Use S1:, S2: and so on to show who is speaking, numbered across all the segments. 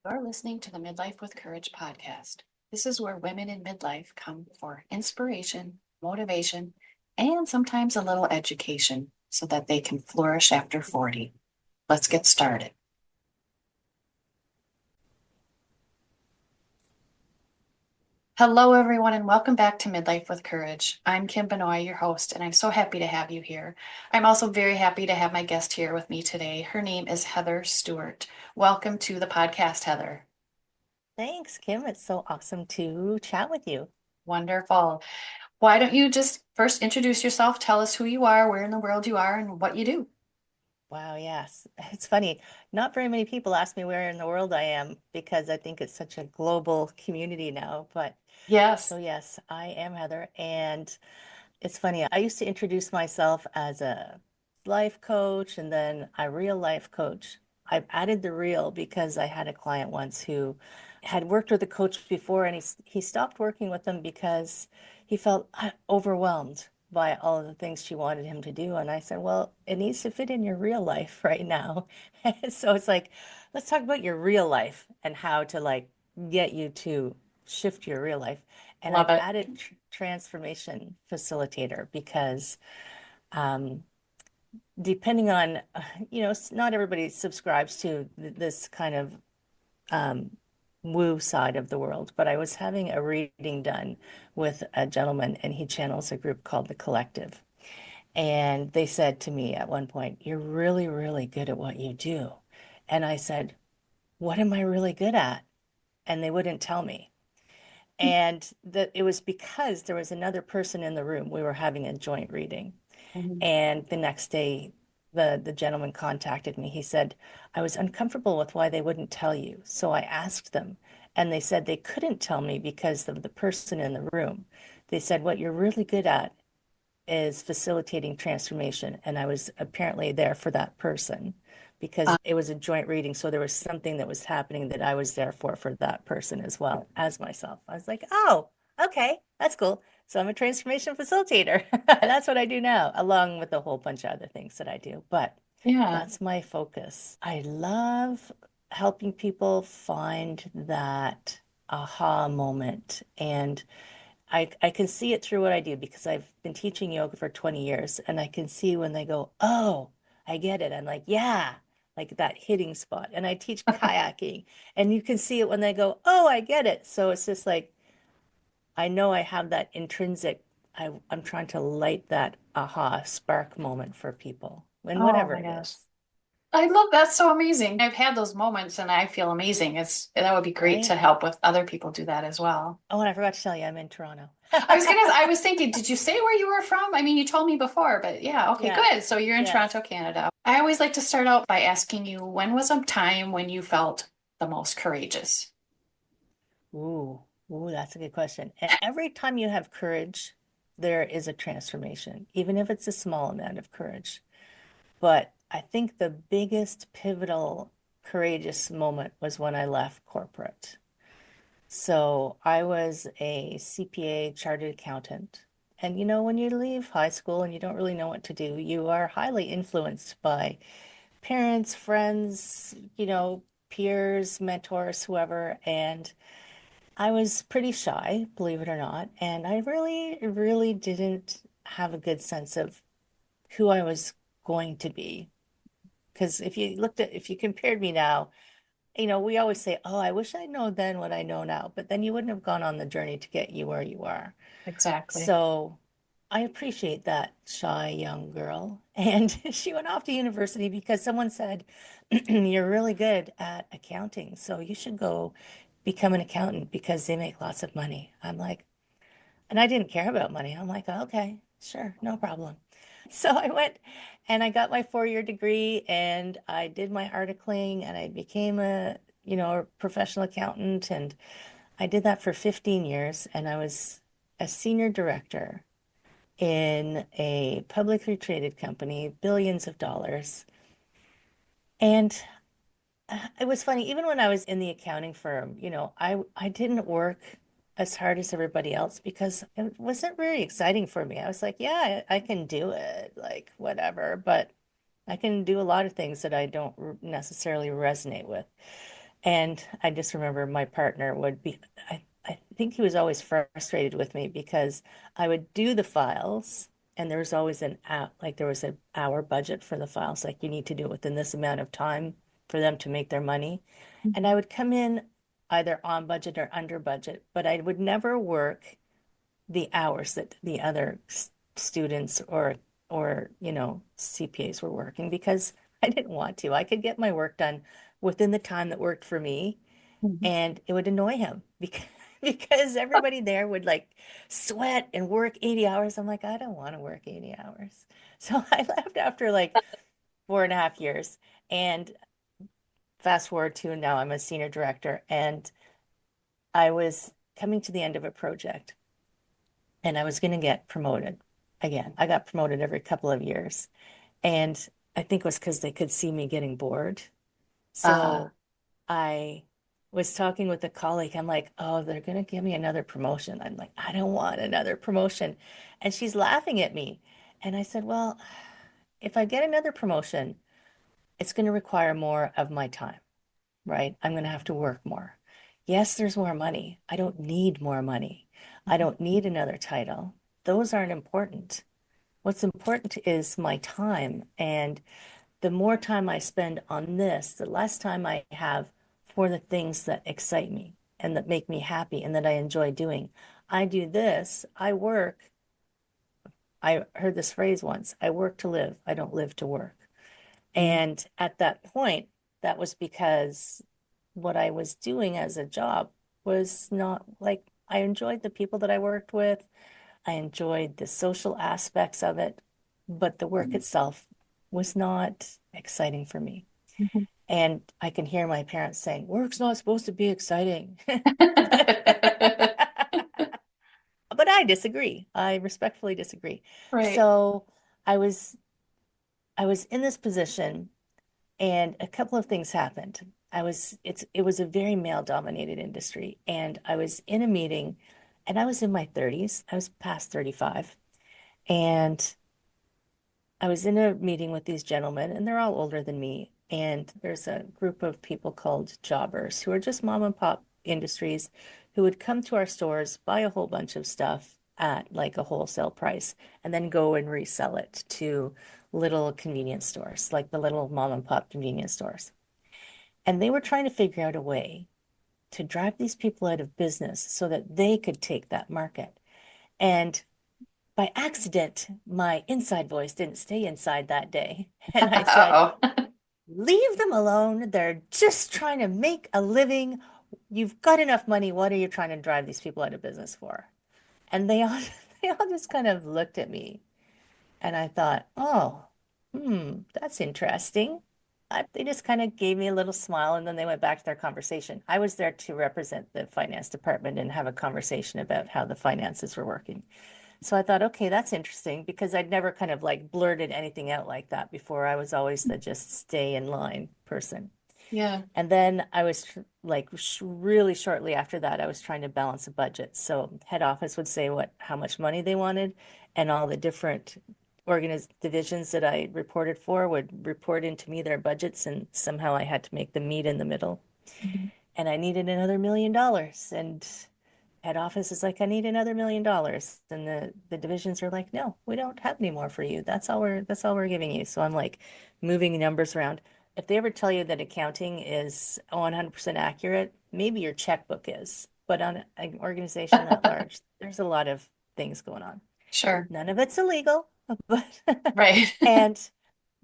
S1: You're listening to the Midlife with Courage podcast. This is where women in midlife come for inspiration, motivation, and sometimes a little education so that they can flourish after 40. Let's get started. Hello, everyone, and welcome back to Midlife with Courage. I'm Kim Benoit, your host, and I'm so happy to have you here. I'm also very happy to have my guest here with me today. Her name is Heather Stewart. Welcome to the podcast, Heather.
S2: Thanks, Kim. It's so awesome to chat with you.
S1: Wonderful. Why don't you just first introduce yourself, tell us who you are, where in the world you are, and what you do?
S2: Wow, yes. It's funny. Not very many people ask me where in the world I am because I think it's such a global community now. But
S1: Yes.
S2: so, yes, I am Heather. And it's funny. I used to introduce myself as a life coach and then a real life coach. I've added the real because I had a client once who had worked with a coach before and he stopped working with them because he felt overwhelmed by all of the things she wanted him to do. And I said, well, it needs to fit in your real life right now. So it's like, let's talk about your real life and how to get you to shift your real life. And
S1: Love
S2: I've
S1: it.
S2: added transformation facilitator because um, depending on, not everybody subscribes to this kind of um, woo side of the world, but I was having a reading done with a gentleman and he channels a group called The Collective. And they said to me at one point, you're really, really good at what you do. And I said, what am I really good at? And they wouldn't tell me. And that it was because there was another person in the room. We were having a joint reading.
S1: Mhm.
S2: And the next day, the gentleman contacted me. He said, I was uncomfortable with why they wouldn't tell you. So I asked them, and they said they couldn't tell me because of the person in the room. They said, what you're really good at is facilitating transformation. And I was apparently there for that person
S1: Uh,
S2: because it was a joint reading. So there was something that was happening that I was there for that person as well as myself. I was like, oh, okay, that's cool. So I'm a transformation facilitator. That's what I do now, along with a whole bunch of other things that I do. But
S1: yeah.
S2: that's my focus. I love helping people find that aha moment. And I can see it through what I do because I've been teaching yoga for 20 years and I can see when they go, oh, I get it. I'm like, yeah, like that hitting spot. And I teach kayaking and you can see it when they go, oh, I get it. So it's just like, I know I have that intrinsic, I'm trying to light that aha spark moment for people and
S1: Oh
S2: whatever
S1: my
S2: it
S1: gosh.
S2: is,
S1: I love that. So amazing. I've had those moments and I feel amazing. That would be great to
S2: right?
S1: help with other people do that as well.
S2: Oh, and I forgot to tell you, I'm in Toronto.
S1: I was thinking, did you say where you were from? I mean, you told me before, but yeah, okay,
S2: Yeah,
S1: good. So you're in Toronto,
S2: yes.
S1: Canada. I always like to start out by asking you, when was a time when you felt the most courageous?
S2: Ooh, that's a good question. Every time you have courage, there is a transformation, even if it's a small amount of courage. But I think the biggest pivotal courageous moment was when I left corporate. So I was a CPA chartered accountant. And when you leave high school and you don't really know what to do, you are highly influenced by parents, friends, peers, mentors, whoever. And I was pretty shy, believe it or not, and I really, really didn't have a good sense of who I was going to be. Because if you compared me now, we always say, oh, I wish I'd known then what I know now, but then you wouldn't have gone on the journey to get you where you are.
S1: Exactly.
S2: So I appreciate that shy young girl. And she went off to university because someone said, you're really good at accounting, so you should go become an accountant because they make lots of money. I'm like, and I didn't care about money. I'm like, okay, sure, no problem. So I went and I got my 4-year degree and I did my articling and I became a professional accountant and I did that for 15 years and I was a senior director in a publicly traded company, billions of dollars. And it was funny, even when I was in the accounting firm, I didn't work as hard as everybody else because it wasn't very exciting for me. I was like, yeah, I can do it, like whatever, but I can do a lot of things that I don't necessarily resonate with. And I just remember my partner would be, I think he was always frustrated with me because I would do the files and there was always there was an hour budget for the files, like you need to do it within this amount of time for them to make their money. And I would come in either on budget or under budget, but I would never work the hours that the other students or CPAs were working because I didn't want to. I could get my work done within the time that worked for me,
S1: Mhm.
S2: and it would annoy him because because everybody there would like sweat and work 80 hours. I'm like, I don't want to work 80 hours. So I left after like 4.5 years. And fast forward to now I'm a senior director, and I was coming to the end of a project and I was going to get promoted again. I got promoted every couple of years. And I think it was because they could see me getting bored.
S1: Uh,
S2: So I was talking with a colleague. I'm like, oh, they're going to give me another promotion. I'm like, I don't want another promotion. And she's laughing at me. And I said, well, if I get another promotion, it's going to require more of my time, right? I'm going to have to work more. Yes, there's more money. I don't need more money. I don't need another title. Those aren't important. What's important is my time. And the more time I spend on this, the less time I have for the things that excite me and that make me happy and that I enjoy doing. I do this, I work. I heard this phrase once, I work to live, I don't live to work.
S1: mhm.
S2: And at that point, that was because what I was doing as a job was not like I enjoyed the people that I worked with. I enjoyed the social aspects of it, but the work itself was not exciting for me.
S1: Mhm.
S2: And I can hear my parents saying, work's not supposed to be exciting. But but I disagree. I respectfully disagree.
S1: Right.
S2: So I was I was in this position and a couple of things happened. It was a very male dominated industry and I was in a meeting and I was in my 30s. I was past 35 and I was in a meeting with these gentlemen, and they're all older than me. And there's a group of people called jobbers who are just mom and pop industries who would come to our stores, buy a whole bunch of stuff at like a wholesale price, and then go and resell it to little convenience stores, like the little mom and pop convenience stores. And they were trying to figure out a way to drive these people out of business so that they could take that market. And by accident, my inside voice didn't stay inside that day. And I said,
S1: Uh-oh.
S2: leave them alone. They're just trying to make a living. You've got enough money. What are you trying to drive these people out of business for? And they all, they all just kind of looked at me. And I thought, oh, that's interesting. They just kind of gave me a little smile and then they went back to their conversation. I was there to represent the finance department and have a conversation about how the finances were working. So I thought, okay, that's interesting because I'd never kind of like blurted anything out like that before. I was always the just stay in line person.
S1: Yeah.
S2: And then I was like really shortly after that, I was trying to balance a budget. So head office would say how much money they wanted, and all the different organiz divisions that I reported for would report into me their budgets, and somehow I had to make them meet in the middle.
S1: Mhm.
S2: And I needed another $1 million, and head office is like, I need another $1 million. And the divisions are like, no, we don't have any more for you. That's all we're giving you. So I'm like moving numbers around. If they ever tell you that accounting is 100% accurate, maybe your checkbook is. But on an organization that large, there's a lot of things going on.
S1: Sure.
S2: None of it's illegal, but
S1: Right.
S2: and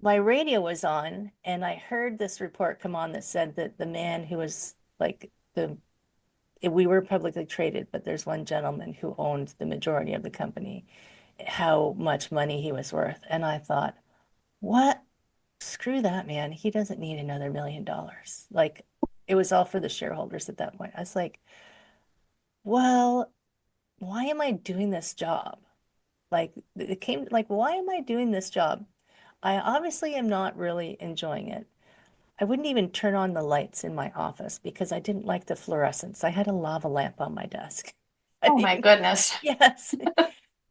S2: my radio was on and I heard this report come on that said that the man who was like the we were publicly traded, but there's one gentleman who owned the majority of the company, how much money he was worth. And I thought, what? Screw that, man. He doesn't need another $1 million. Like, it was all for the shareholders at that point. I was like, well, why am I doing this job? Like, it came like, why am I doing this job? I obviously am not really enjoying it. I wouldn't even turn on the lights in my office because I didn't like the fluorescence. I had a lava lamp on my desk. I
S1: Oh my
S2: mean,
S1: goodness.
S2: yes.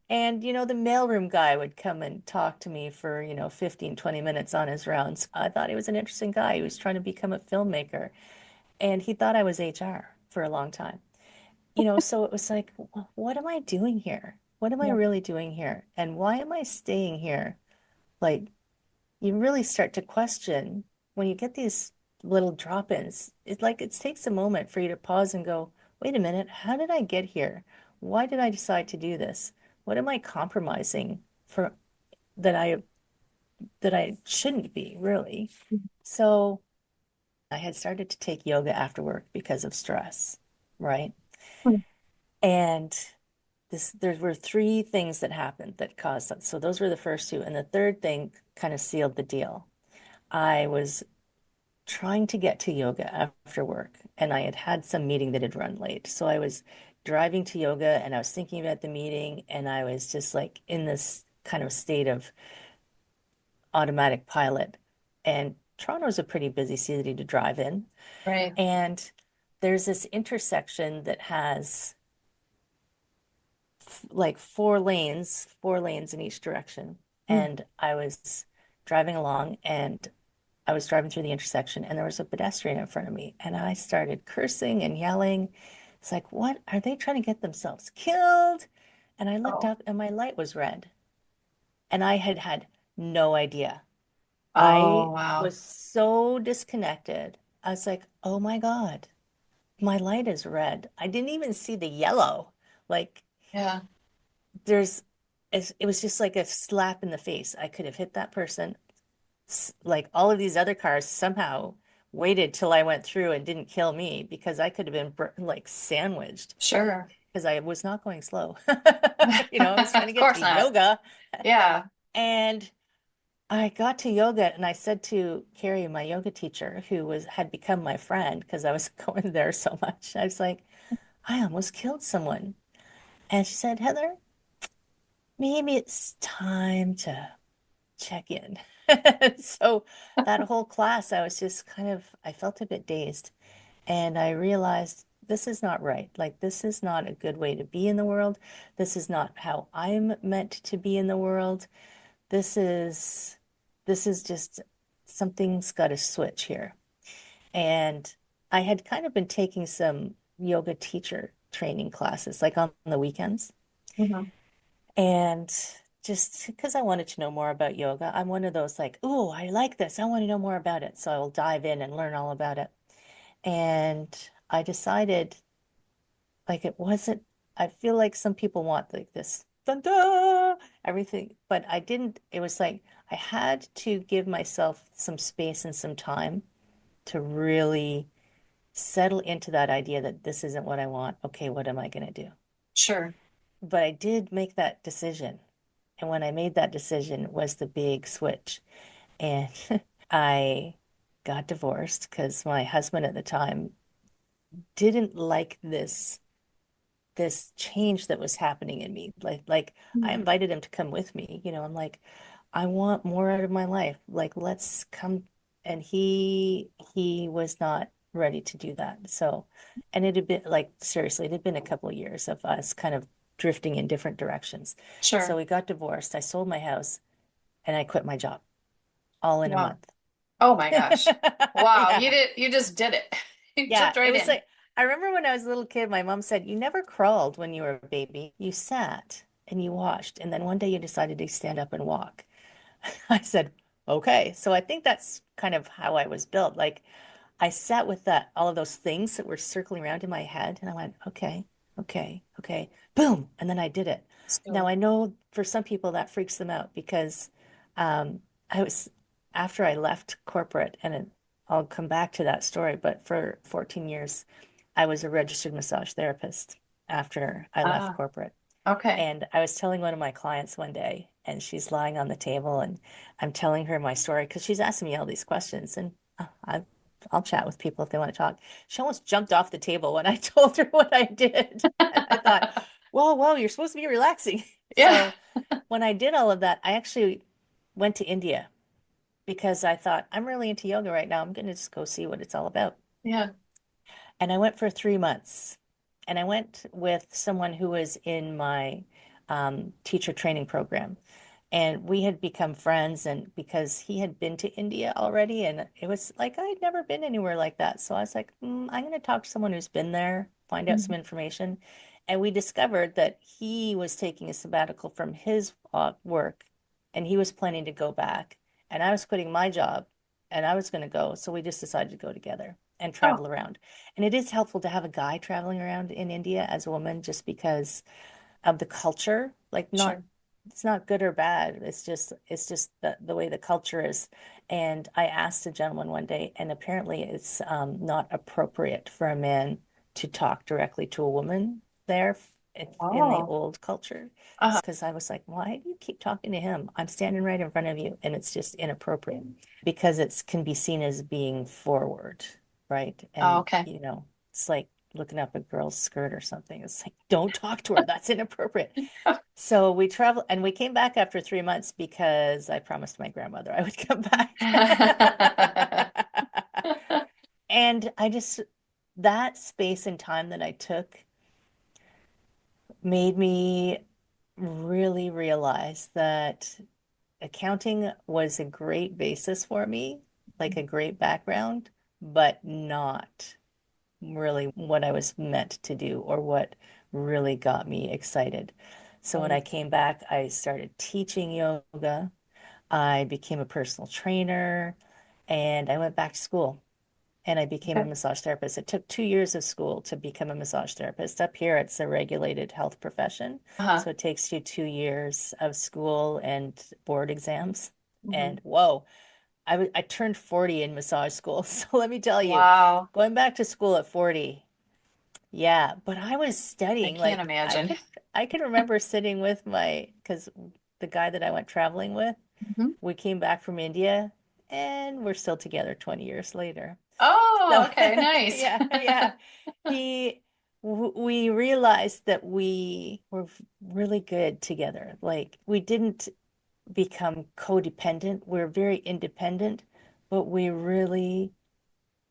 S2: And, the mailroom guy would come and talk to me for, 15, 20 minutes on his rounds. I thought he was an interesting guy. He was trying to become a filmmaker. And he thought I was HR for a long time. So it was like, What am I doing here? What am I
S1: Yeah.
S2: really doing here? And why am I staying here?" Like, you really start to question when you get these little drop-ins. It's like it takes a moment for you to pause and go, wait a minute, how did I get here? Why did I decide to do this? What am I compromising for that I shouldn't be, really? So I had started to take yoga after work because of stress, right?
S1: Mhm.
S2: And there were three things that happened that caused that. So those were the first two. And the third thing kind of sealed the deal. I was trying to get to yoga after work, and I had had some meeting that had run late. So I was driving to yoga and I was thinking about the meeting, and I was just like in this kind of state of automatic pilot. And Toronto's a pretty busy city to drive in.
S1: Right.
S2: And there's this intersection that has like four lanes in each direction.
S1: Mm.
S2: And I was driving along and I was driving through the intersection and there was a pedestrian in front of me and I started cursing and yelling. It's like, what? Are they trying to get themselves killed? And I looked
S1: Oh.
S2: up and my light was red and I had had no idea.
S1: Oh,
S2: I
S1: wow.
S2: was so disconnected. I was like, oh my God, my light is red. I didn't even see the yellow. Like,
S1: Yeah.
S2: there's, it was just like a slap in the face. I could have hit that person. Like all of these other cars somehow waited till I went through and didn't kill me because I could have been like sandwiched
S1: Sure.
S2: because I was not going slow. I was trying to
S1: Of
S2: get to
S1: course not.
S2: yoga.
S1: Yeah.
S2: And I got to yoga and I said to Carrie, my yoga teacher, who had become my friend because I was going there so much, I was like, I almost killed someone. And she said, Heather, maybe it's time to check in. So that whole class, I was just I felt a bit dazed. And I realized this is not right. Like, this is not a good way to be in the world. This is not how I'm meant to be in the world. This is, this is just something's got to switch here. And I had kind of been taking some yoga teacher training classes, like on the weekends.
S1: Mhm.
S2: And just because I wanted to know more about yoga, I'm one of those like, oh, I like this. I want to know more about it. So I will dive in and learn all about it. And I decided like it wasn't, I feel like some people want like this, dun, dun, everything, but I didn't. It was like I had to give myself some space and some time to really settle into that idea that this isn't what I want. Okay, what am I going to do?
S1: Sure.
S2: But I did make that decision. And when I made that decision was the big switch. And I got divorced because my husband at the time didn't like this change that was happening in me. Like I
S1: Mm.
S2: invited him to come with me. I'm like, I want more out of my life. Like, let's come. And he was not ready to do that. So, and it had been like seriously, it had been a couple of years of us kind of drifting in different directions. So
S1: Sure.
S2: we got divorced. I sold my house and I quit my job all in a
S1: Wow.
S2: month.
S1: Oh my gosh. Wow.
S2: Yeah.
S1: You just did it. You
S2: Yeah,
S1: jumped
S2: it
S1: right
S2: was
S1: in.
S2: like I remember when I was a little kid, my mom said, "You never crawled when you were a baby. You sat and you watched, and then one day you decided to stand up and walk." I said, "Okay." So I think that's kind of how I was built. Like I sat with that all of those things that were circling around in my head, and I went, "Okay, okay, okay." Boom, and then I did it. Now
S1: So,
S2: I know for some people that freaks them out because um, I was after I left corporate, and I'll come back to that story, but for 14 years, I was a registered massage therapist after I left
S1: ah,
S2: corporate.
S1: okay.
S2: And I was telling one of my clients one day, and she's lying on the table, and I'm telling her my story because she's asking me all these questions, and I'll chat with people if they want to talk. She almost jumped off the table when I told her what I did. And I thought, whoa, whoa, you're supposed to be relaxing.
S1: Yeah.
S2: So when I did all of that, I actually went to India because I thought, I'm really into yoga right now. I'm going to just go see what it's all about.
S1: Yeah.
S2: And I went for 3 months. And I went with someone who was in my teacher training program. And we had become friends, and because he had been to India already, and it was like I'd never been anywhere like that. So I was like, I'm going to talk to someone who's been there, find out
S1: Mhm.
S2: some information. And we discovered that he was taking a sabbatical from his work, and he was planning to go back. And I was quitting my job, and I was going to go. So we just decided to go together and
S1: Oh,
S2: travel around. And it is helpful to have a guy traveling around in India as a woman, just because of the culture. Like not
S1: sure.
S2: it's not good or bad. It's just the way the culture is. And I asked a gentleman one day, and apparently it's not appropriate for a man to talk directly to a woman there in the
S1: Oh,
S2: old culture.
S1: uh-huh.
S2: Because I was like, why do you keep talking to him? I'm standing right in front of you, and it's just inappropriate because it can be seen as being forward, right?
S1: Oh,
S2: And
S1: okay.
S2: it's like looking up a girl's skirt or something. It's like, don't talk to her. That's inappropriate. So we traveled and we came back after 3 months because I promised my grandmother I would come back. And that space and time that I took made me really realize that accounting was a great basis for me, like a great background, but not really what I was meant to do or what really got me excited. So when I
S1: Right.
S2: came back, I started teaching yoga. I became a personal trainer and I went back to school and I became a
S1: Okay.
S2: massage therapist. It took 2 years of school to become a massage therapist. Up here, it's a regulated health profession.
S1: Uh-huh.
S2: So it takes you 2 years of school and board exams.
S1: Hmm.
S2: And whoa, I turned 40 in massage school. So let me tell you,
S1: Wow.
S2: going back to school at 40, yeah, but I was
S1: I
S2: studying
S1: can't
S2: like
S1: imagine.
S2: I could remember sitting with because the guy that I went traveling with,
S1: Mhm.
S2: we came back from India and we're still together 20 years later.
S1: Oh,
S2: So
S1: okay, nice.
S2: yeah, yeah. We realized that we were really good together. Like we didn't become codependent. We're very independent, but we really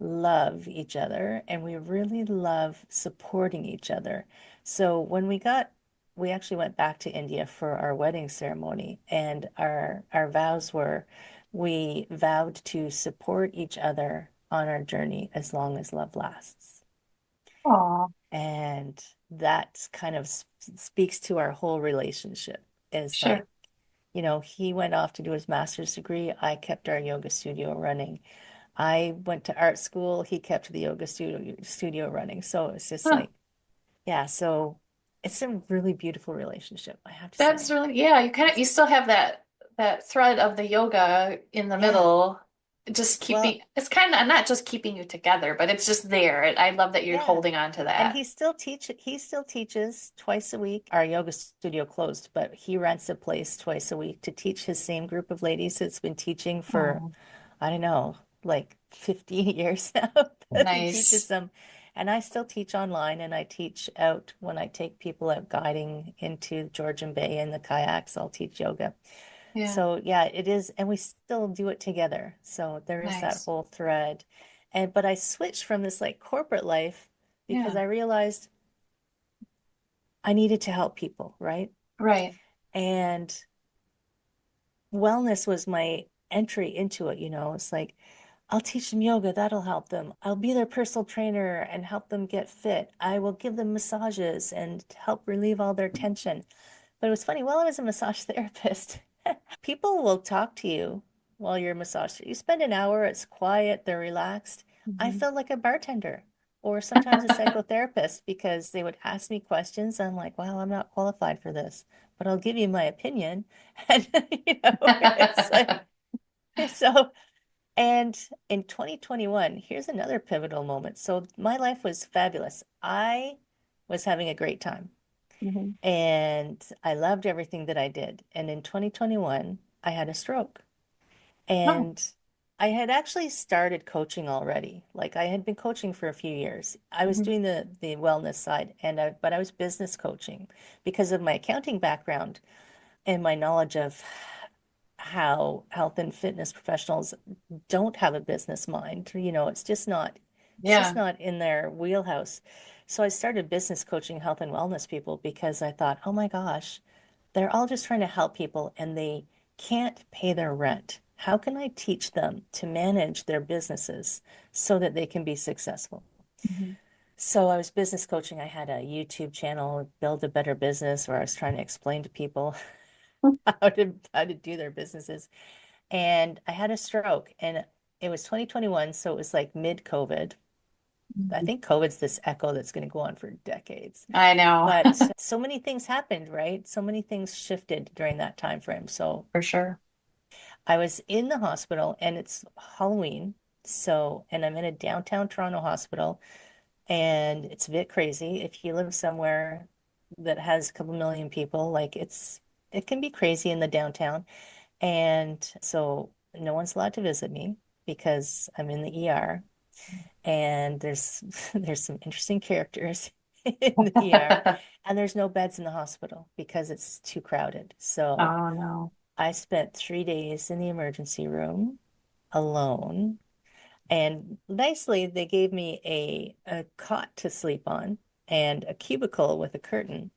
S2: love each other and we really love supporting each other. So we actually went back to India for our wedding ceremony, and our vows were we vowed to support each other on our journey as long as love lasts.
S1: Oh,
S2: And that kind of speaks to our whole relationship is like,
S1: sure.
S2: he went off to do his master's degree. I kept our yoga studio running. I went to art school. He kept the yoga studio running. So it's just
S1: Huh.
S2: like, yeah. So it's a really beautiful relationship, I have to
S1: That's
S2: say.
S1: really, yeah, you kind of
S2: It's
S1: you still have that thread of the yoga in the
S2: yeah.
S1: middle, just
S2: Well,
S1: keeping it's kind of not just keeping you together, but it's just there. I love that you're
S2: yeah.
S1: holding on to
S2: And
S1: that.
S2: he still teaches twice a week. Our yoga studio closed, but he rents a place twice a week to teach his same group of ladies that's been teaching for,
S1: Oh,
S2: I don't know, like 15 years now that he teaches
S1: nice.
S2: them. And I still teach online and I teach out when I take people out guiding into Georgian Bay in the kayaks, I'll teach yoga.
S1: Yeah,
S2: So yeah, it is, and we still do it together. So there is that
S1: nice.
S2: whole thread. But I switched from this like corporate life because
S1: Yeah,
S2: I realized I needed to help people, right?
S1: right.
S2: And wellness was my entry into it, It's like, I'll teach them yoga, that'll help them. I'll be their personal trainer and help them get fit. I will give them massages and help relieve all their tension. But it was funny, while I was a massage therapist, people will talk to you while you're a massage. You spend an hour, it's quiet, they're relaxed. I
S1: Mhm.
S2: felt like a bartender or sometimes a psychotherapist because they would ask me questions. I'm like, wow, I'm not qualified for this, but I'll give you my opinion. And, it's like, so, and in 2021, here's another pivotal moment. So my life was fabulous. I was having a great time
S1: Mhm.
S2: and I loved everything that I did. And in 2021, I had a stroke.
S1: Oh,
S2: And I had actually started coaching already. Like I had been coaching for a few years. I was
S1: mhm.
S2: doing the wellness side but I was business coaching because of my accounting background and my knowledge of how health and fitness professionals don't have a business mind. It's just
S1: Yeah,
S2: not in their wheelhouse. So I started business coaching health and wellness people because I thought, oh my gosh, they're all just trying to help people and can't pay their rent. How can I teach them to manage their businesses so that they can be successful?
S1: Mhm.
S2: So I was business coaching. I had a YouTube channel, Build a Better Business, where I was trying to explain to people how to do their businesses. And I had a stroke, and it was 2021, so it was like mid-COVID. I
S1: Mhm.
S2: think COVID's this echo that's going to go on for decades.
S1: I know.
S2: But so many things happened, right? So many things shifted during that time frame. So
S1: For sure.
S2: I was in the hospital and it's Halloween. So, and I'm in a downtown Toronto hospital and it's a bit crazy. If you live somewhere that has a couple million people, like it can be crazy in the downtown. And so no one's allowed to visit me because I'm in the ER and there's some interesting characters in the ER and there's no beds in the hospital because it's too crowded. So
S1: Oh no.
S2: I spent 3 days in the emergency room alone. And nicely, they gave me a cot to sleep on and a cubicle with a curtain.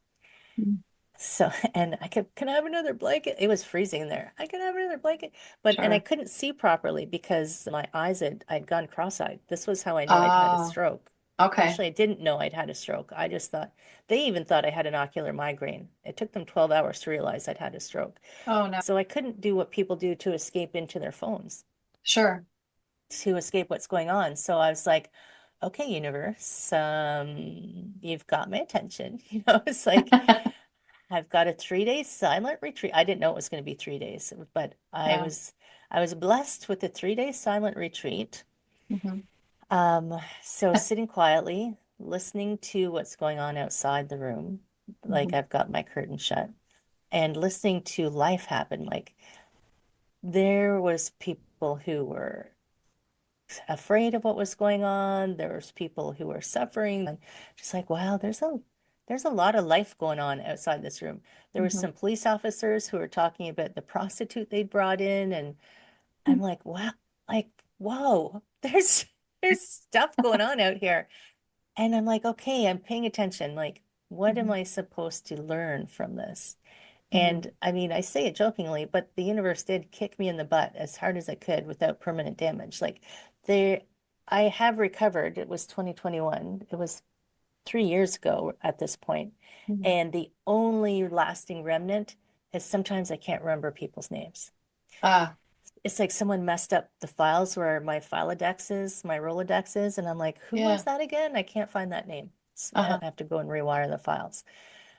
S1: Mm.
S2: So, and I kept, can I have another blanket? It was freezing there. I can have another blanket. And I
S1: Sure.
S2: couldn't see properly because my I'd gone cross-eyed. This was how I knew I'd had a
S1: Oh,
S2: stroke.
S1: okay.
S2: Actually, I didn't know I'd had a stroke. I just thought, they even thought I had an ocular migraine. It took them 12 hours to realize I'd had a stroke.
S1: Oh no.
S2: So I couldn't do what people do to escape into their phones,
S1: Sure.
S2: to escape what's going on. So I was like, okay, universe, you've got my attention. It's like I've got a 3 day silent retreat. I didn't know it was going to be 3 days, but
S1: Yeah.
S2: I was blessed with a 3 day silent retreat.
S1: Hmm.
S2: So sitting quietly, listening to what's going on outside the room, like
S1: Hmm.
S2: I've got my curtain shut, and listening to life happen. Like there was people who were afraid of what was going on. There was people who were suffering. And just like, wow, there's a lot of life going on outside this room. There were
S1: Hmm.
S2: some police officers who were talking about the prostitute they'd brought in, and I'm like, whoa, there's stuff going on out here. And I'm like, okay, I'm paying attention. Like, what am
S1: Hmm.
S2: I supposed to learn from this?
S1: Hmm.
S2: And I mean, I say it jokingly, but the universe did kick me in the butt as hard as I could without permanent damage. Like there, I have recovered. It was 2021. It was 3 years ago at this point.
S1: Hmm.
S2: And the only lasting remnant is sometimes I can't remember people's names.
S1: Ah,
S2: It's like someone messed up the files where my Filodex is, my Rolodex is, and I'm like, who was
S1: yeah.
S2: that again? I can't find that name. I
S1: Uh-huh.
S2: have to go and rewire the files.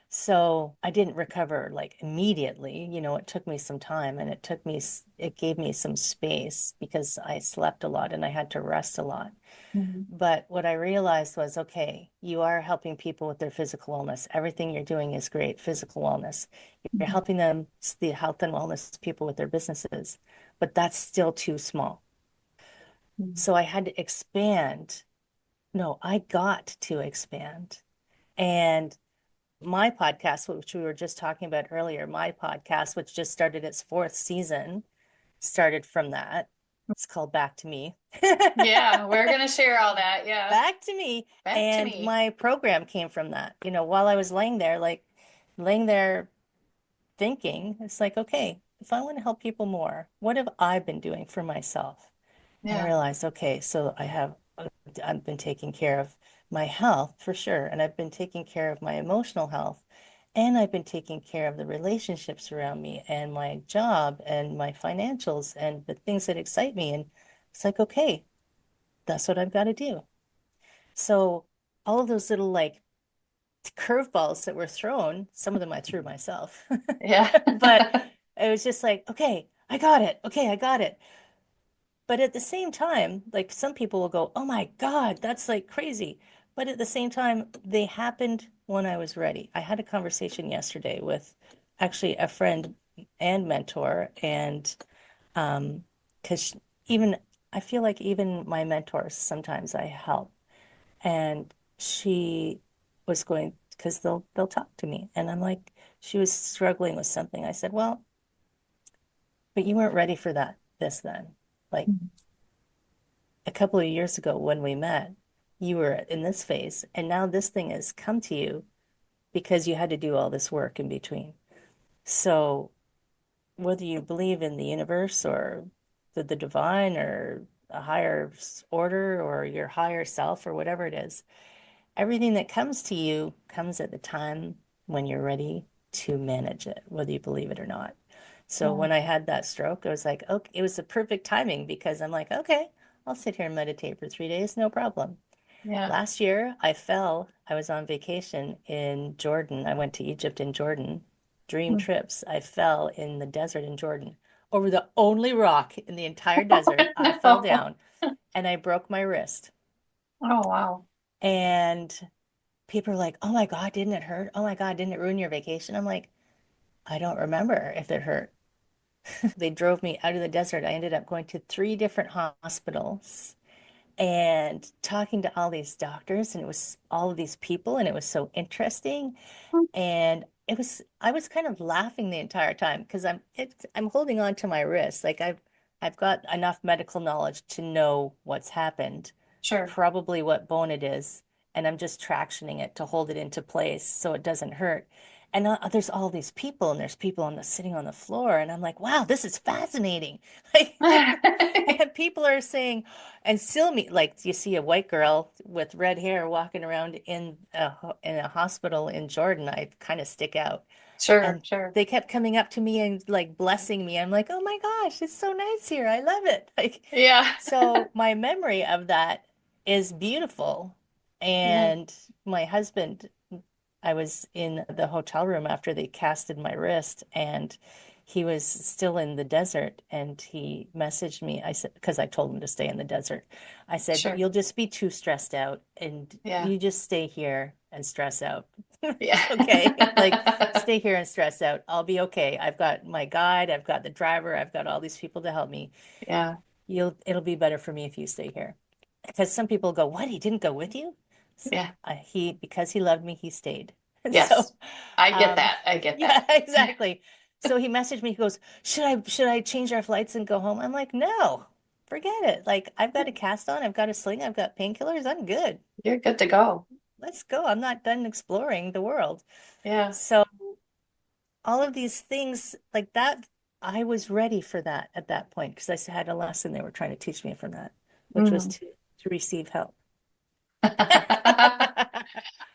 S2: So I didn't recover like immediately. It took me some time and it gave me some space because I slept a lot and I had to rest a lot.
S1: Hmm.
S2: But what I realized was, okay, you are helping people with their physical wellness. Everything you're doing is great, physical wellness. You're
S1: Hmm.
S2: helping them, the health and wellness people with their businesses, but that's still too small.
S1: Hmm.
S2: So I had to expand. No, I got to expand. And my podcast, which we were just talking about earlier, my podcast, which just started its fourth season, started from that. It's called Back to Me.
S1: Yeah, we're gonna share all that. Yeah.
S2: Back to Me.
S1: Back to
S2: And
S1: me.
S2: my program came from that. While I was laying there thinking, it's like, okay, if I want to help people more, what have I been doing for myself? And I
S1: Yeah.
S2: realized, okay, so I've been taking care of my health for sure, and I've been taking care of my emotional health, and I've been taking care of the relationships around me and my job and my financials and the things that excite me. And it's like, okay, that's what I've got to do. So all of those little like curveballs that were thrown, some of them I threw myself,
S1: Yeah.
S2: but it was just like, okay, I got it. Okay, I got it. But at the same time, like some people will go, oh my God, that's like crazy. But at the same time, they happened when I was ready. I had a conversation yesterday with actually a friend and mentor, and because even I feel like even my mentors, sometimes I help. And she was going, because they'll talk to me. And I'm like, she was struggling with something. I said, well, but you weren't ready for this then. Like a couple of years ago when we met, you were in this phase, and now this thing has come to you because you had to do all this work in between. So whether you believe in the universe or the divine or a higher order or your higher self or whatever it is, everything that comes to you comes at the time when you're ready to manage it, whether you believe it or not. So
S1: Yeah.
S2: when I had that stroke, I was like, okay, it was the perfect timing because I'm like, okay, I'll sit here and meditate for 3 days, no problem.
S1: Yeah.
S2: Last year, I fell. I was on vacation in Jordan. I went to Egypt and Jordan. Dream
S1: Mm.
S2: trips. I fell in the desert in Jordan. Over the only rock in the entire desert, I fell
S1: No.
S2: down and I broke my wrist.
S1: Oh, wow.
S2: And people are like, "Oh my God, didn't it hurt? Oh my God, didn't it ruin your vacation?" I'm like, "I don't remember if it hurt." They drove me out of the desert. I ended up going to three different hospitals and talking to all these doctors, and it was all of these people, and it was so interesting. And I was kind of laughing the entire time because I'm holding on to my wrist. Like I've got enough medical knowledge to know what's happened,
S1: Sure.
S2: probably what bone it is, and I'm just tractioning it to hold it into place so it doesn't hurt. And there's all these people, and there's people sitting on the floor, and I'm like, wow, this is fascinating. Like, and people are saying, and still me, like you see a white girl with red hair walking around in a hospital in Jordan, I kind of stick out.
S1: Sure,
S2: And
S1: sure.
S2: they kept coming up to me and like blessing me. I'm like, oh my gosh, it's so nice here. I love it. Like,
S1: Yeah.
S2: so my memory of that is beautiful.
S1: Yeah.
S2: And my husband, I was in the hotel room after they casted my wrist, and he was still in the desert. And he messaged me. I said, because I told him to stay in the desert, I said,
S1: Sure.
S2: you'll just be too stressed out, and
S1: Yeah.
S2: you just stay here and stress out.
S1: Yeah.
S2: Okay. Like, stay here and stress out. I'll be okay. I've got my guide, I've got the driver, I've got all these people to help me.
S1: Yeah.
S2: It'll be better for me if you stay here. Because some people go, what? He didn't go with you?
S1: Yeah.
S2: Because he loved me, he stayed. So,
S1: Yes. I get
S2: um,
S1: that. I get
S2: yeah,
S1: that.
S2: exactly. So he messaged me. He goes, should I change our flights and go home?" I'm like, "No, forget it. Like I've got a cast on, I've got a sling, I've got painkillers. I'm good.
S1: You're good to go.
S2: Let's go. I'm not done exploring the world."
S1: Yeah.
S2: So all of these things like that, I was ready for that at that point because had a lesson they were trying to teach me from that, which was
S1: Mm.
S2: to receive help.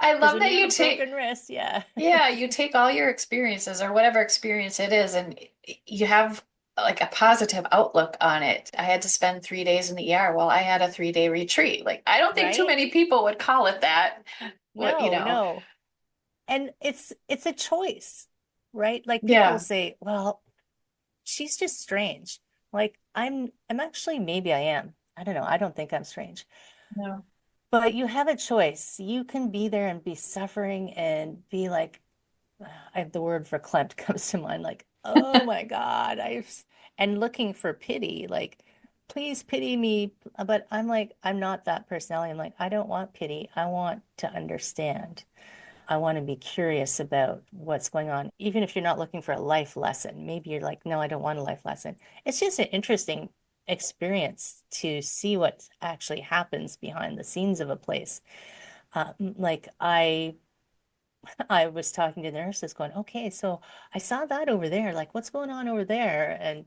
S1: I
S2: Because
S1: love
S2: when
S1: that
S2: you have
S1: you
S2: a
S1: take,
S2: broken wrist, yeah.
S1: yeah, you take all your experiences or whatever experience it is, and you have like a positive outlook on it. I had to spend 3 days in the ER. Well, I had a 3-day retreat. Like, I don't think too
S2: Right?
S1: many people would call it that. What, you
S2: No,
S1: know?
S2: no. And it's a choice, right? Like people
S1: Yeah.
S2: say, well, she's just strange. Like I'm actually maybe I am. I don't know. I don't think I'm strange.
S1: No.
S2: But you have a choice. You can be there and be suffering and be like, I have the word verklempt comes to mind, like, oh my God, and looking for pity, like, please pity me. But I'm like, I'm not that personality. I'm like, I don't want pity. I want to understand. I want to be curious about what's going on, even if you're not looking for a life lesson. Maybe you're like, no, I don't want a life lesson. It's just an interesting experience to see what actually happens behind the scenes of a place. Like I was talking to the nurses going, okay, so I saw that over there. Like, what's going on over there? And,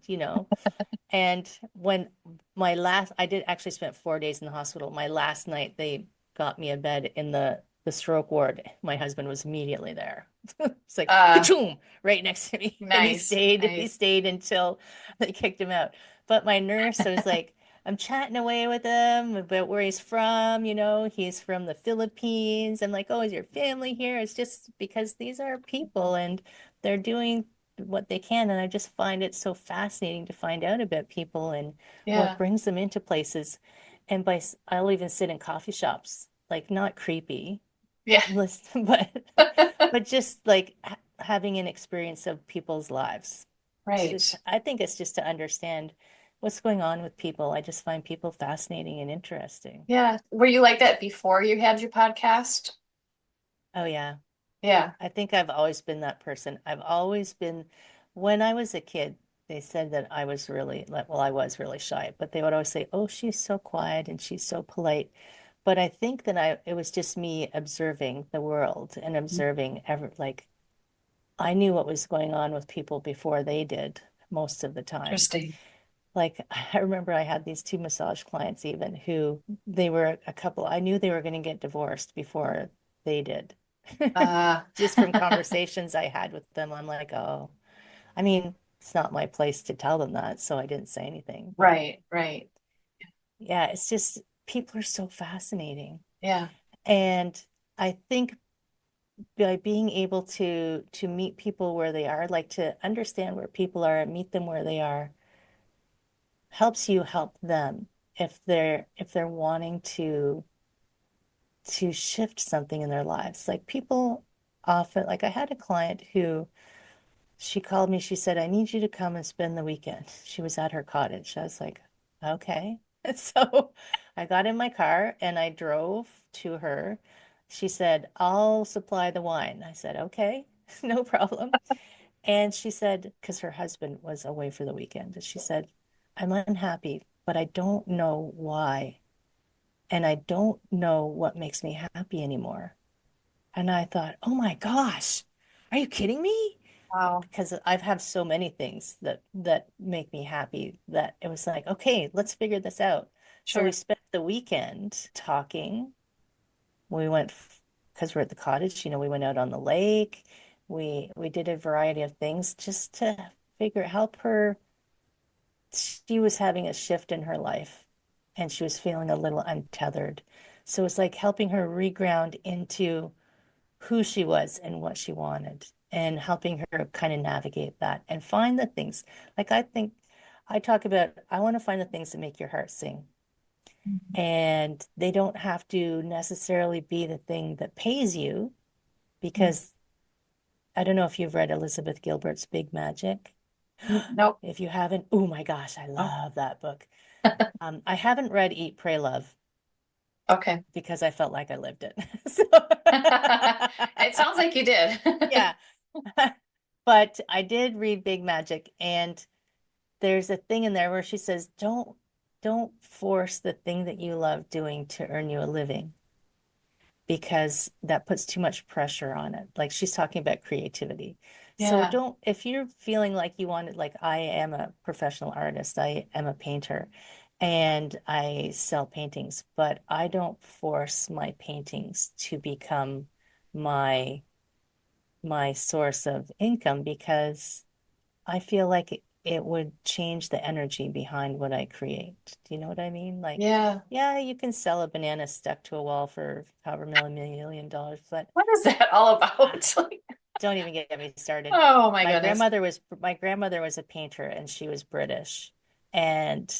S2: and when I did actually spent 4 days in the hospital. My last night, they got me a bed in the stroke ward. My husband was immediately there. It's like,
S1: Uh,
S2: ka right next to me. And
S1: nice.
S2: he
S1: Nice.
S2: stayed until they kicked him out. But my nurse, I was like, I'm chatting away with him about where he's from. He's from the Philippines. I'm like, oh, is your family here? It's just because these are people and they're doing what they can. And I just find it so fascinating to find out about people and what
S1: Yeah.
S2: brings them into places. And I'll even sit in coffee shops, like not creepy,
S1: Yeah.
S2: listen, but just like having an experience of people's lives.
S1: Right.
S2: I think it's just to understand what's going on with people. I just find people fascinating and interesting.
S1: Yeah. Were you like that before you had your podcast?
S2: Oh yeah.
S1: Yeah.
S2: I think I've always been that person. I've always been, when I was a kid, they said that I was really, well, I was really shy, but they would always say, "Oh, she's so quiet and she's so polite." But I think that it was just me observing the world and observing like I knew what was going on with people before they did. most of the time.
S1: Interesting.
S2: Like I remember I had these two massage clients even who they were a couple. I knew they were going to get divorced before they did.
S1: Uh,
S2: Just from conversations I had with them, I'm like, oh, I mean, it's not my place to tell them that, so I didn't say anything. But
S1: right, right.
S2: yeah, it's just people are so fascinating.
S1: Yeah.
S2: And I think by being able to meet people where they are, like to understand where people are and meet them where they are, helps you help them if they're wanting to shift something in their lives. Like people often, like I had a client who she called me, she said, I need you to come and spend the weekend. She was at her cottage. I was like, okay. So I got in my car and I drove to her. She said, I'll supply the wine. I said, okay, no problem. And she said, because her husband was away for the weekend, she said, I'm unhappy, but I don't know why. And I don't know what makes me happy anymore. And I thought, oh my gosh, are you kidding me?
S1: Wow.
S2: Because I've had so many things that make me happy that it was like, okay, let's figure this out. So we
S1: Sure.
S2: spent the weekend talking. We went because we're at the cottage, we went out on the lake. We did a variety of things just to help her. She was having a shift in her life and she was feeling a little untethered. So it's like helping her reground into who she was and what she wanted and helping her kind of navigate that and find the things. Like I think I talk about, I want to find the things that make your heart sing.
S1: Mhm.
S2: And they don't have to necessarily be the thing that pays you because I don't know if you've read Elizabeth Gilbert's Big Magic.
S1: Nope.
S2: If you haven't, oh my gosh, I
S1: Oh,
S2: love that book. I haven't read Eat, Pray, Love
S1: okay.
S2: because I felt like I lived it. So,
S1: It sounds like you did.
S2: yeah. But I did read Big Magic, and there's a thing in there where she says, don't force the thing that you love doing to earn you a living because that puts too much pressure on it. Like she's talking about creativity. So
S1: Yeah.
S2: don't, if you're feeling like you want it, like I am a professional artist, I am a painter and I sell paintings, but I don't force my paintings to become my my source of income because I feel like it would change the energy behind what I create. Do you know what I mean? Like,
S1: Yeah.
S2: yeah, you can sell a banana stuck to a wall for however many million dollars, but
S1: What is that all
S2: ah,
S1: about?
S2: don't even get me started.
S1: Oh my goodness.
S2: My grandmother was a painter and she was British. And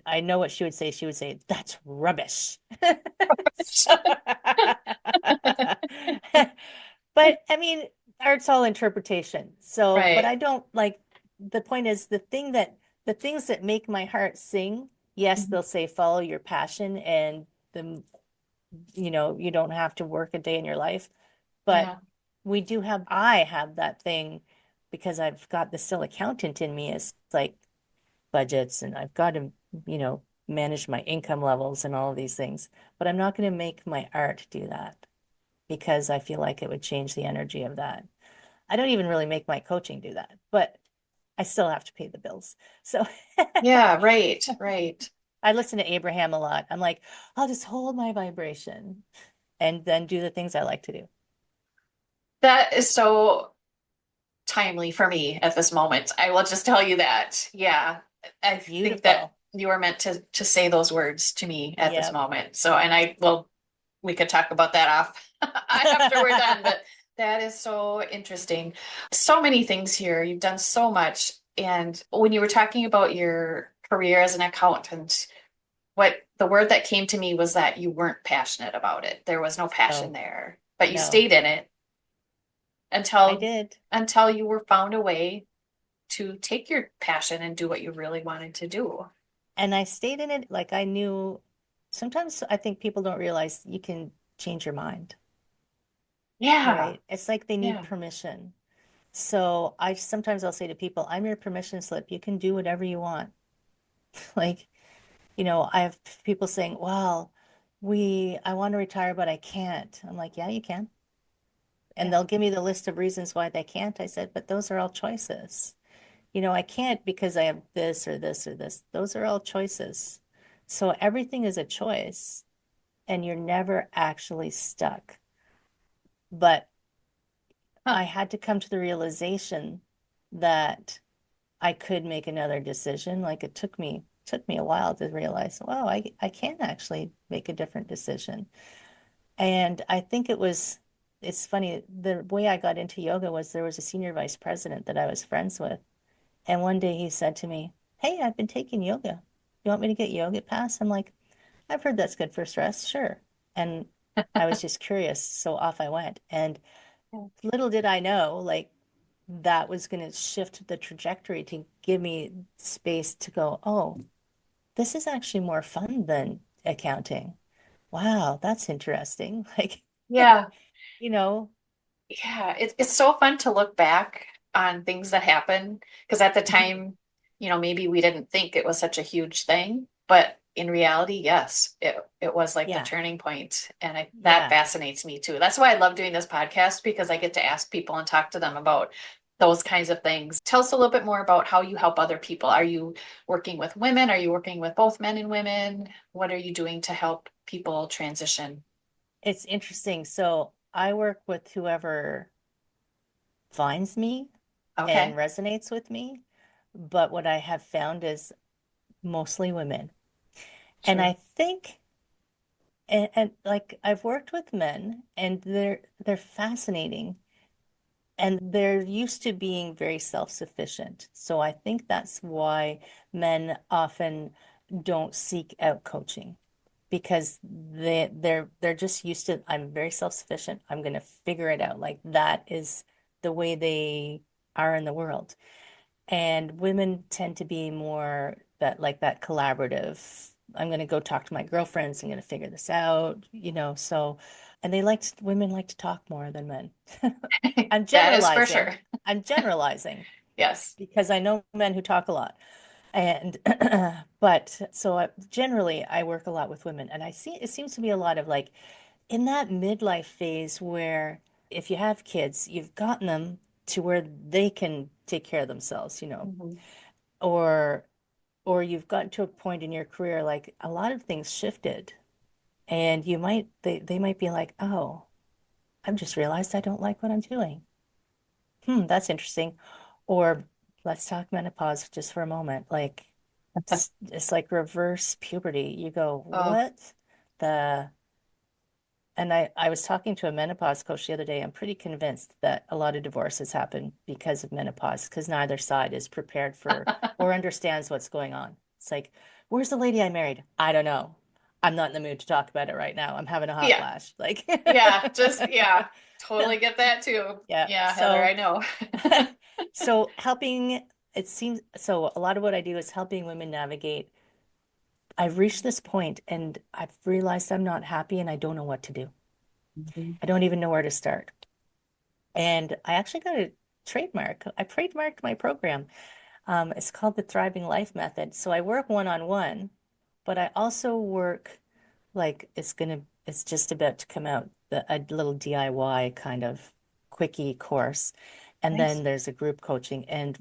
S2: I know what she would say. She would say, "That's rubbish." So, but I mean, art's all interpretation. So, but
S1: Right.
S2: I don't like the point is the things that make my heart sing, yes,
S1: Mhm.
S2: they'll say follow your passion and the you don't have to work a day in your life. But
S1: Yeah.
S2: I have that thing because I've got the still accountant in me. It's like budgets and I've got to, you know, manage my income levels and all of these things. But I'm not going to make my art do that because I feel like it would change the energy of that. I don't even really make my coaching do that, but I still have to pay the bills. So
S1: Yeah, right, right.
S2: I listen to Abraham a lot. I'm like, I'll just hold my vibration and then do the things I like to do.
S1: That is so timely for me at this moment. I will just tell you that. Yeah. I think that
S2: Beautiful.
S1: you were meant to say those words to me at this
S2: Yep.
S1: moment. So, and I will, we could talk about that off after we're done, but that is so interesting. So many things here. You've done so much. And when you were talking about your career as an accountant, what the word that came to me was that you weren't passionate about it. There was no passion
S2: No,
S1: there, but you
S2: no,
S1: stayed in it
S2: I
S1: until
S2: did.
S1: you were found a way to take your passion and do what you really wanted to do.
S2: And I stayed in it like I knew sometimes I think people don't realize you can change your mind,
S1: Yeah.
S2: right? It's like they need
S1: Yeah.
S2: permission. So I sometimes I'll say to people, I'm your permission slip. You can do whatever you want. Like, I have people saying, well, I want to retire, but I can't. I'm like, yeah, you can. And
S1: Yeah.
S2: they'll give me the list of reasons why they can't. I said, but those are all choices. I can't because I have this or this or this. Those are all choices. So everything is a choice, and you're never actually stuck. But
S1: Huh.
S2: I had to come to the realization that I could make another decision. Like it took me a while to realize, wow, I can actually make a different decision. And I think it's funny, the way I got into yoga was there was a senior vice president that I was friends with. And one day he said to me, "Hey, I've been taking yoga. You want me to get yoga pass?" I'm like, "I've heard that's good for stress, sure." And I was just curious, so off I went. And little did I know, like that was going to shift the trajectory to give me space to go, oh, this is actually more fun than accounting. Wow, that's interesting. Like,
S1: Yeah.
S2: you know,
S1: Yeah, it's so fun to look back on things that happen because at the
S2: mhm.
S1: time, maybe we didn't think it was such a huge thing, but in reality, yes, it was like the
S2: Yeah,
S1: turning point, and that
S2: yeah.
S1: fascinates me too. That's why I love doing this podcast because I get to ask people and talk to them about those kinds of things. Tell us a little bit more about how you help other people. Are you working with women? Are you working with both men and women? What are you doing to help people transition?
S2: It's interesting. So I work with whoever finds me and
S1: Okay,
S2: resonates with me. But what I have found is mostly women. And I
S1: sure.
S2: think, and like I've worked with men and they're fascinating and they're used to being very self-sufficient. So I think that's why men often don't seek out coaching because they're just used to I'm very self-sufficient. I'm going to figure it out. Like that is the way they are in the world. And women tend to be more that collaborative. I'm going to go talk to my girlfriends. I'm going to figure this out. So, and women like to talk more than men. I'm
S1: That is for
S2: generalizing.
S1: sure.
S2: I'm generalizing
S1: Yes.
S2: because I know men who talk a lot. And but so generally I work a lot with women and I see it seems to be a lot of like in that midlife phase where if you have kids, you've gotten them to where they can take care of themselves,
S1: Mhm.
S2: or or you've gotten to a point in your career like a lot of things shifted and they might be like, "Oh, I've just realized I don't like what I'm doing. That's interesting." Or let's talk menopause just for a moment. Like it's like reverse puberty. You go,
S1: Oh,
S2: "What the?" And I was talking to a menopause coach the other day. I'm pretty convinced that a lot of divorces happen because of menopause, because neither side is prepared for or understands what's going on. It's like, where's the lady I married? I don't know. I'm not in the mood to talk about it right now. I'm having a hot
S1: yeah.
S2: flash. Like,
S1: Yeah. Totally get that too.
S2: yeah.
S1: Yeah, Heather,
S2: So,
S1: I know.
S2: so it seems, so a lot of what I do is helping women navigate. I've reached this point and I've realized I'm not happy and I don't know what to do.
S1: Mhm.
S2: I don't even know where to start. And I actually got a trademark. I trademarked my program. It's called the Thriving Life Method. So I work one-on-one, but I also work like it's just about to come out, a little DIY kind of quickie course. And
S1: Nice.
S2: then there's a group coaching, and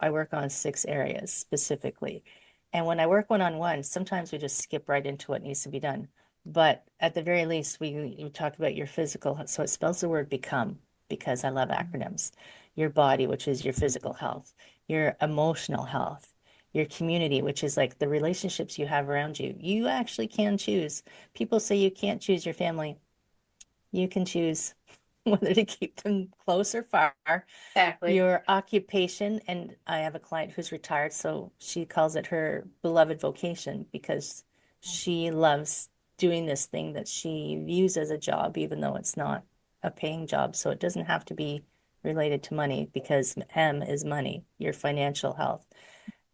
S2: I work on 6 areas specifically. And when I work one-on-one, sometimes we just skip right into what needs to be done. But at the very least, we talk about your physical. So it spells the word become because I love acronyms. Your body, which is your physical health, your emotional health, your community, which is like the relationships you have around you. You actually can choose. People say you can't choose your family. You can choose whether to keep them close or far.
S1: Exactly.
S2: Your occupation, and I have a client who's retired, so she calls it her beloved vocation because she loves doing this thing that she views as a job, even though it's not a paying job. So it doesn't have to be related to money because M is money, your financial health.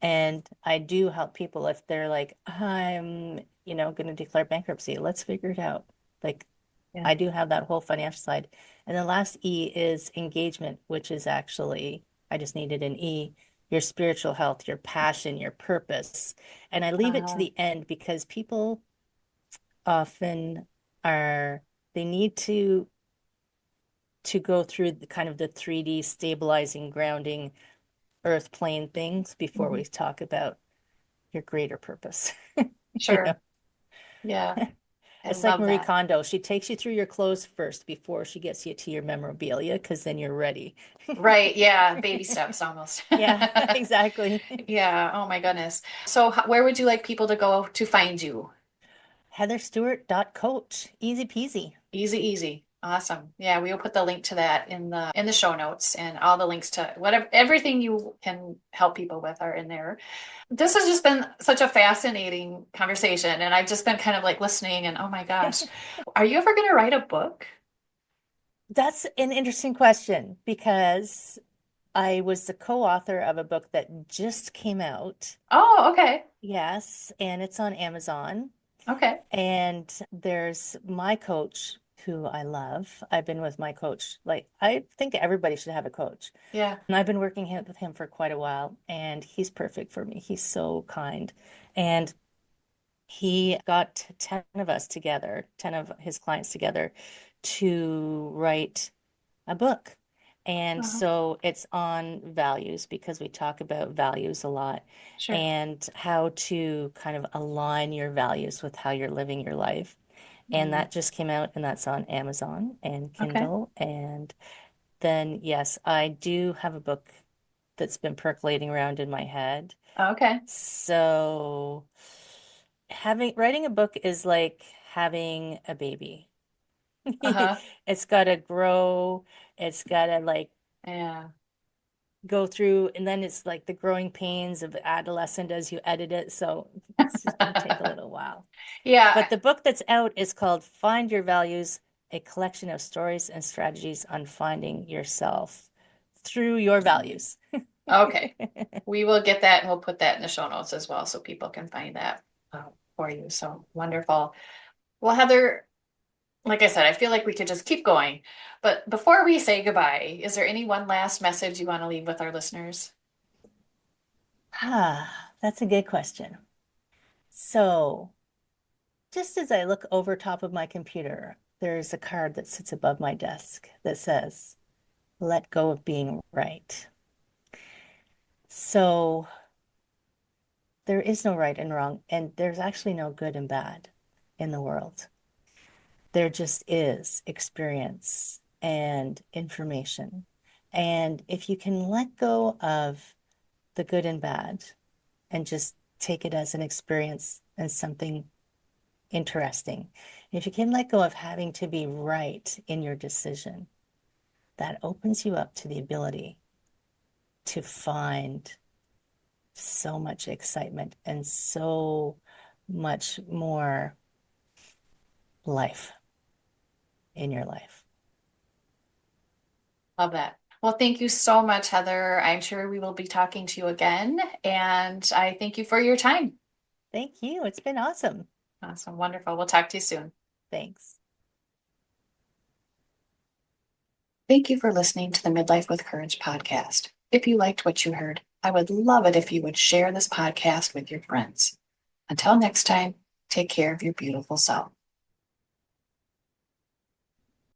S2: And I do help people if they're like, I'm going to declare bankruptcy. Let's figure it out. Like,
S1: Yeah.
S2: I do have that whole financial side. And the last E is engagement, which is actually, I just needed an E, your spiritual health, your passion, your purpose. And I leave it to
S1: Uh,
S2: the end because people often are, they need to go through the kind of the 3D stabilizing, grounding, earth plane things before
S1: Mhm.
S2: we talk about your greater purpose. You know,
S1: Sure. Yeah. I
S2: it's like
S1: love
S2: Marie
S1: that.
S2: Kondo. She takes you through your clothes first before she gets you to your memorabilia, because then you're ready.
S1: Right. Yeah. Baby steps almost.
S2: Yeah, exactly.
S1: Yeah. Oh my goodness. So where would you like people to go to find you?
S2: Heatherstewart.coach. Easy peasy.
S1: Easy, easy. Awesome. Yeah, we will put the link to that in the show notes, and all the links to whatever everything you can help people with are in there. This has just been such a fascinating conversation, and I've just been kind of like listening and oh my gosh. Are you ever going to write a book?
S2: That's an interesting question because I was the co-author of a book that just came out.
S1: Oh, okay.
S2: Yes, and it's on Amazon.
S1: Okay.
S2: And there's my coach who I love. I've been with my coach. Like, I think everybody should have a coach.
S1: Yeah.
S2: And I've been working with him for quite a while, and he's perfect for me. He's so kind. And he got 10 of us together, 10 of his clients together to write a book. And
S1: Uh-huh.
S2: so it's on values because we talk about values a lot
S1: Sure.
S2: and how to kind of align your values with how you're living your life. And
S1: Mm.
S2: that just came out, and that's on Amazon and
S1: Okay.
S2: Kindle. And then, yes, I do have a book that's been percolating around in my head.
S1: Okay.
S2: So having writing a book is like having a baby.
S1: Uh-huh.
S2: It's got to grow. It's got to like
S1: Yeah.
S2: go through, and then it's like the growing pains of adolescent as you edit it. So it's just going to take a little while.
S1: Yeah.
S2: But the book that's out is called Find Your Values, a collection of stories and strategies on finding yourself through your values.
S1: Okay. We will get that and we'll put that in the show notes as well so people can find that for you. So wonderful. Well, Heather, like I said, I feel like we could just keep going. But before we say goodbye, is there any one last message you want to leave with our listeners?
S2: That's a good question. So, just as I look over top of my computer, there's a card that sits above my desk that says, let go of being right. So, there is no right and wrong, and there's actually no good and bad in the world. There just is experience and information. And if you can let go of the good and bad and just take it as an experience and something interesting, if you can let go of having to be right in your decision, that opens you up to the ability to find so much excitement and so much more life in your life.
S1: Love that. Well, thank you so much, Heather. I'm sure we will be talking to you again. And I thank you for your time.
S2: Thank you. It's been awesome.
S1: Awesome. Wonderful. We'll talk to you soon.
S2: Thanks.
S1: Thank you for listening to the Midlife with Courage podcast. If you liked what you heard, I would love it if you would share this podcast with your friends. Until next time, take care of your beautiful self.